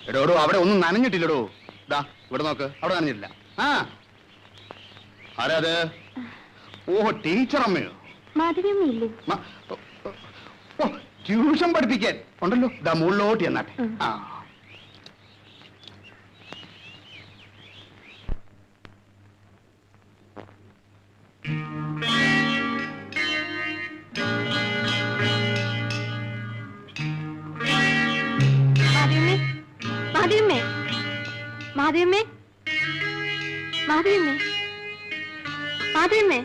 എടോടോ അവിടെ ഒന്നും നനഞ്ഞിട്ടില്ലടോ. ദാ ഇവിടെ നോക്ക്, അവിടെ നനഞ്ഞിട്ടില്ല. ആ ആരാ അത്? ഓഹോ, ടീച്ചറമ്മയോ? ട്യൂഷൻ പഠിപ്പിക്കാൻ ഉണ്ടല്ലോ. ദാ മുകളിലോട്ട് എന്നാട്ടെ. ആ മാധവിയമ്മേ, മാധവിയമ്മേ, മാധവിയമ്മേ.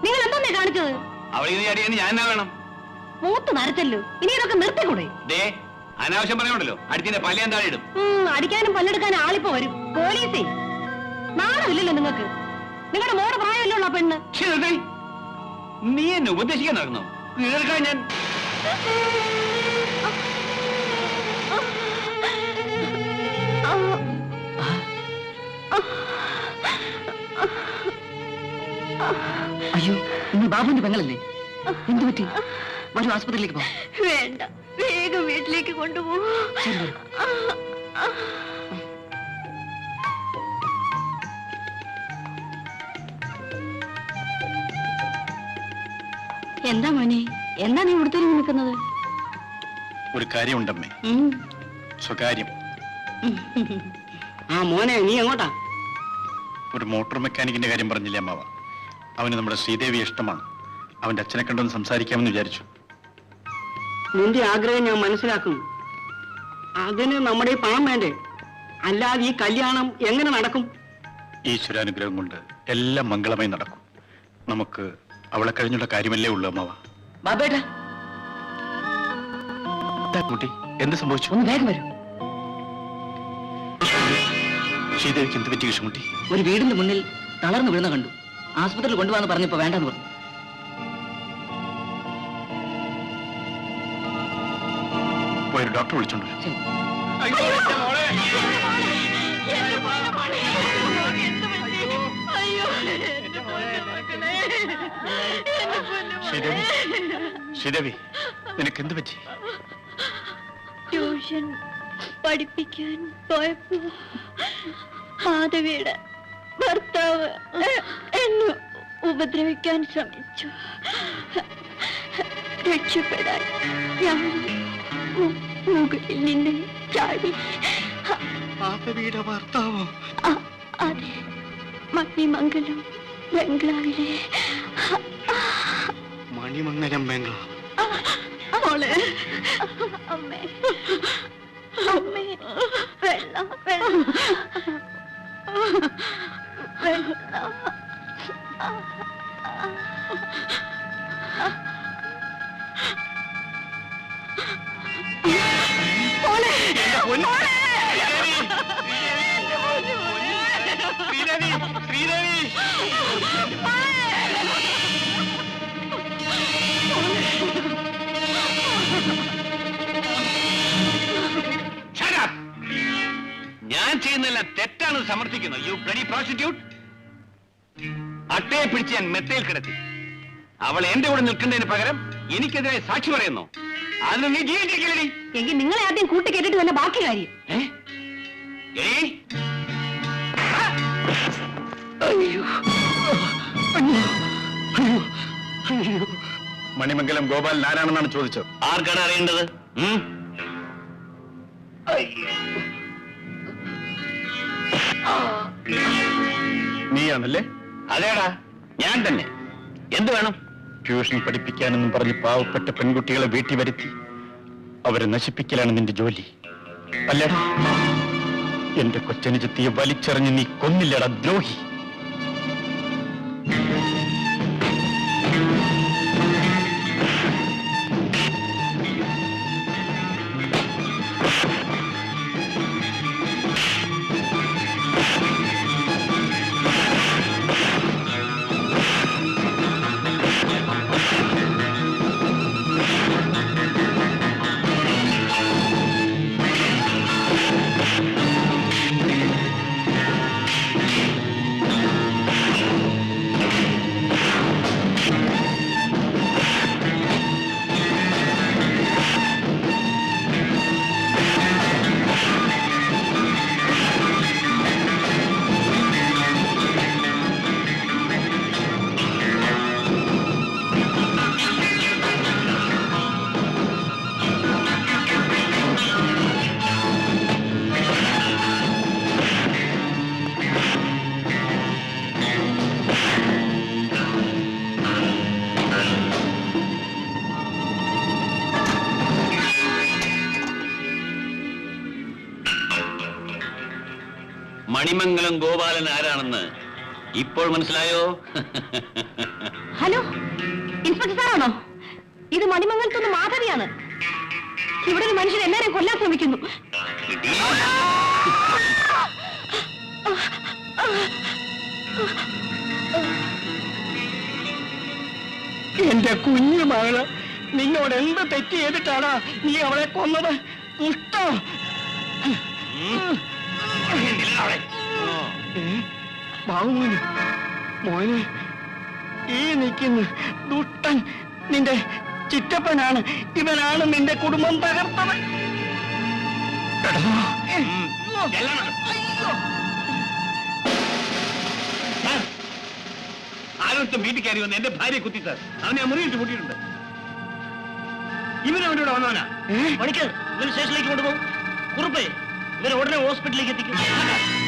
നിങ്ങൾ എന്താ കാണിച്ചത്? ഞാൻ എന്നാ വേണം? മൂത്ത് നരച്ചല്ലോ, ഇനി ഇതൊക്കെ നിർത്തിക്കൂടെ? അനാവശ്യം പറഞ്ഞോണ്ടല്ലോ, അടിച്ചിന്റെ പല്ലിയാൻ താഴെ ഇടും. അടിക്കാനും പല്ലെടുക്കാനും ആളിപ്പോ വരും. പോലീസേ, നാണമില്ലല്ലോ നിങ്ങൾക്ക്. നിങ്ങളുടെ മോടെ പ്രായമല്ലോ പെണ്ണ്. നീ എന്നെ ഉപദേശിക്കാൻ നടക്കുന്നു. കേൾക്കാൻ ഞാൻ അയ്യോ, നിങ്ങൾ ബാബുവിന്റെ പെങ്ങളല്ലേ? എന്തു പറ്റി? വരൂ, ആസ്പത്രിയിലേക്ക് പോ. വേണ്ട, വേഗം വീട്ടിലേക്ക് കൊണ്ടുപോകും. എന്താ മോനെ, എന്താ നീ ഇവിടുത്തെ നിൽക്കുന്നത്? ഒരു കാര്യമുണ്ടമ്മേ, സ്വകാര്യം. ആ മോനെ, നീ എങ്ങോട്ടാ? ഒരു മോട്ടോർ മെക്കാനിക്കിന്റെ കാര്യം പറഞ്ഞില്ലേ അമ്മാവ? അവന് നമ്മുടെ ശ്രീദേവി ഇഷ്ടമാണ്. അവന്റെ അച്ഛനെ കണ്ടൊന്ന് സംസാരിക്കാമെന്ന് വിചാരിച്ചു. നിന്റെ ആഗ്രഹം ഞാൻ മനസ്സിലാക്കും. അതിന് നമ്മുടെ ഈ പണം വേണ്ടേ? അല്ലാതെ ഈ കല്യാണം എങ്ങനെ നടക്കും? ഈശ്വരാനുഗ്രഹം കൊണ്ട് എല്ലാം മംഗളമായി നടക്കും. നമുക്ക് അവളെ കഴിഞ്ഞുള്ള കാര്യമല്ലേ ഉള്ളൂ അമ്മാവ. ബാബേട്ടാ, കുട്ടി എന്ത് സംഭവിച്ചു? ഒന്ന് വേഗം വരൂ. ശ്രീദേവിക്ക് എന്ത് പറ്റി കൃഷ്ണൻകുട്ടി? ഒരു വീടിന്റെ മുന്നിൽ തളർന്നു വീഴുന്ന കണ്ടു. ആസ്പത്രിയിൽ കൊണ്ടുപോകാന്ന് പറഞ്ഞപ്പോ വേണ്ടെന്ന് പറഞ്ഞു. പോയൊരു ഡോക്ടർ വിളിച്ചോണ്ട് ശ്രീദേവി, നിനക്ക് എന്ത് പറ്റി? ട്യൂഷൻ പഠിപ്പിക്കാൻ പോയപ്പോ മാധവിയുടെ ഭർത്താവ് എന്നെ ഉപദ്രവിക്കാൻ ശ്രമിച്ചു. രക്ഷപ്പെടാൻ ഞാൻ മുകളിൽ നിന്ന് ചാടി. മാധവിയുടെ ഭർത്താവോ? അതെ, മണിമംഗലം ബംഗ്ലാവിലെ. മണിമംഗലം ബംഗ്ലാവ്? മോളെ, അമ്മേ, അമ്മേ, വെള്ളം, വെള്ളം, വെള്ളം. ഞാൻ ചെയ്യുന്നതെല്ലാം തെറ്റാണെന്ന് സമർത്ഥിക്കുന്നു. You bloody prostitute. അട്ടയെ പിടിച്ച് ഞാൻ മെത്തയിൽ കിടത്തി. അവൾ എന്റെ കൂടെ നിൽക്കുന്നതിന് പകരം എനിക്കെതിരെ സാക്ഷി പറയുന്നു. അതിന് നീ ജീവിച്ചിരിക്കില്ലേ? എങ്കിൽ നിങ്ങളെ ആദ്യം കൂട്ടിക്കേറ്റിട്ട് തന്നെ ബാക്കി കാര്യം. മണിമംഗലം ഗോപാൽ ആരാണെന്നാണ് ചോദിച്ചത്. ആർക്കാണ് അറിയേണ്ടത്? നീയാണല്ലേ? അതേടാ. ഞാൻ തന്നെ. എന്ത് വേണം? ട്യൂഷൻ പഠിപ്പിക്കാനെന്നും പറഞ്ഞ് പാവപ്പെട്ട പെൺകുട്ടികളെ വീട്ടിൽ വരുത്തി അവരെ നശിപ്പിക്കലാണ് നിന്റെ ജോലി അല്ലടാ. എന്റെ കൊച്ചനുജത്തിയെ വലിച്ചെറിഞ്ഞ് നീ കൊന്നില്ലടാ ദ്രോഹി. മണിമംഗലം ഗോപാലൻ ആരാണെന്ന് ഇപ്പോൾ മനസ്സിലായോ? ഹലോ, ഇൻസ്പെക്ടർ സാറാണോ? ഇത് മണിമംഗലത്തുനിന്ന് മാധവിയാണ്. ഇവിടെ ഒരു മനുഷ്യൻ എല്ലാരെയും കൊല്ലാൻ ശ്രമിക്കുന്നു. എന്റെ കുഞ്ഞു മകള് നിന്നോട് എന്ത് തെറ്റ് ചെയ്തിട്ടാണ് നീ അവളെ കൊന്നത്? ഇഷ്ടം ബാബുമോന് മോനെ, ഈ നിൽക്കുന്ന ദുഷ്ടൻ നിന്റെ ചിറ്റപ്പനാണ്. ഇവനാണ് നിന്റെ കുടുംബം തകർത്തത്. ആരോട്ടും വീട്ടിൽ കയറി വന്ന് എന്റെ ഭാര്യയെ കുത്തി സാർ. അവനെ മുറിയിട്ട് കൂട്ടിയിട്ടുണ്ട്. ഇവനവൻ്റെ കൂടെ വന്നവനാ. മണിക്കർ, ഇവൻ സ്റ്റേഷനിലേക്ക് കൊണ്ടുപോകും. കുറുപ്പേ, ഇവരെ ഉടനെ ഹോസ്പിറ്റലിലേക്ക് എത്തിക്കും.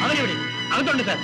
അവനെവിടെ? അകത്തുണ്ട് സാർ.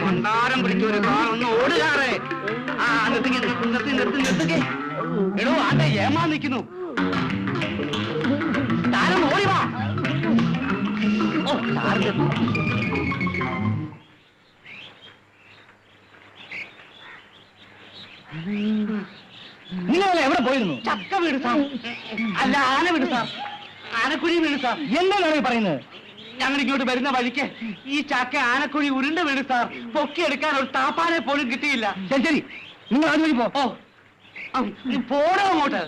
ഭണ്ഡാരം പിടിച്ചൊരു ഒന്ന് ഓടുകാറേ. ആ നിർത്തിക്കേ. എടോ, ആട്ടെ ഏമാ നിൽക്കുന്നു. താരം ഓടി വാ. ഓ, നിങ്ങളെ എവിടെ പോയി? പോയിരുന്നു. ചക്ക വീട് സാർ, അല്ല ആന വീട് സാർ, ആനക്കുഴി വീട് സാർ. എന്താണ് ഈ പറയുന്നത്? ഞങ്ങൾ ഇങ്ങോട്ട് വരുന്ന വഴിക്ക് ഈ ചക്ക ആനക്കുഴി ഉരുണ്ട വീട് സാർ. പൊക്കിയെടുക്കാൻ ഒരു താപ്പാനെ പോലും കിട്ടിയില്ല. ശരി ശരി, നിങ്ങൾ അതുവഴി പോ. ഓ, പോടോ അങ്ങോട്ട്.